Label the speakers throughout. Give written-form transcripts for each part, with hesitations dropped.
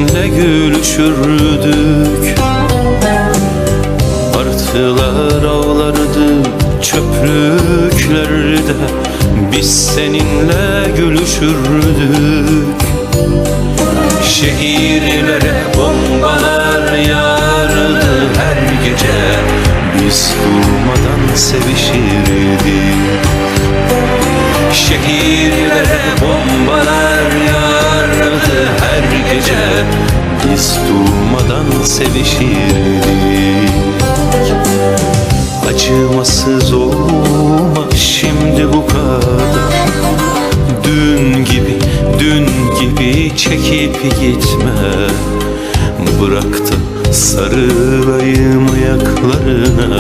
Speaker 1: seninle gülüşürdük. Martılar ağlardı çöplüklerde, biz seninle gülüşürdük. Şehirlere bombalar yağardı her gece, biz durmadan sevişirdik. Şehirlere bombalar yağardı her gece, biz durmadan sevişirdik. Acımasız olma şimdi bu kadar, dün gibi çekip gitme. Bırak da sarılayım ayaklarına,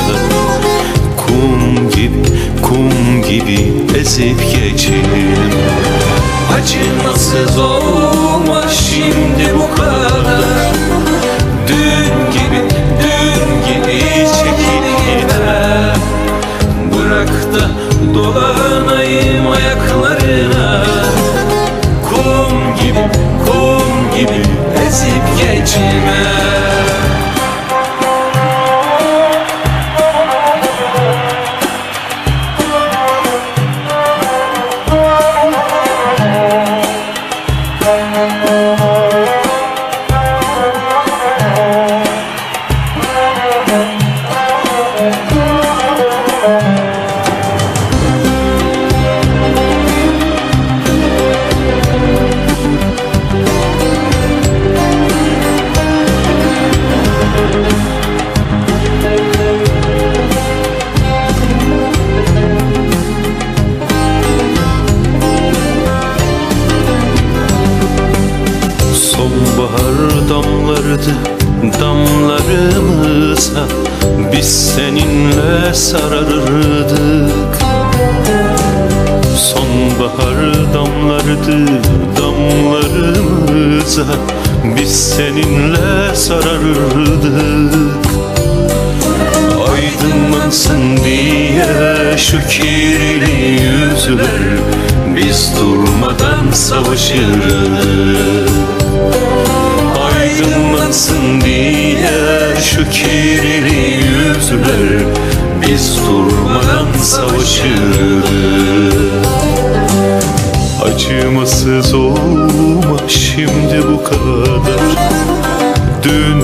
Speaker 1: kum gibi ezip geçelim. Acımasız olma şimdi bu kadar, dün gibi çekip gitme. Bırak da dolanayım ayaklarına, kum gibi ezip geçme. Sonbahar damlardı damlarımıza, biz seninle sararırdık. Sonbahar damlardı damlarımıza, biz seninle sararırdık. Aydınlansın diye şu kirli yüzler, biz durmadan savaşırdık. Aydınlansın diye şu kirli yüzler, biz durmadan savaşırdık. Acımasız olma şimdi bu kadar, dün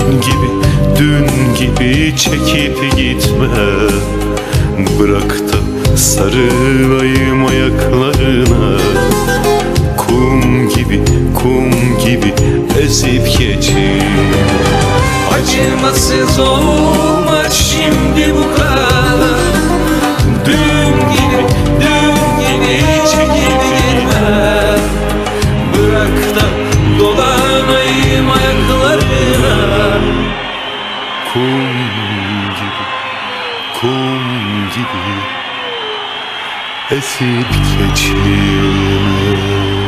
Speaker 1: gibi çekip gitme. Bırak da sarılayım ayaklarına, kum gibi ezip geçeyim. Acımasız olma şimdi bu kadar, dün gibi çekip gitme. Bırak da dolanayım ayaklarına, kum gibi ezip geçeyim.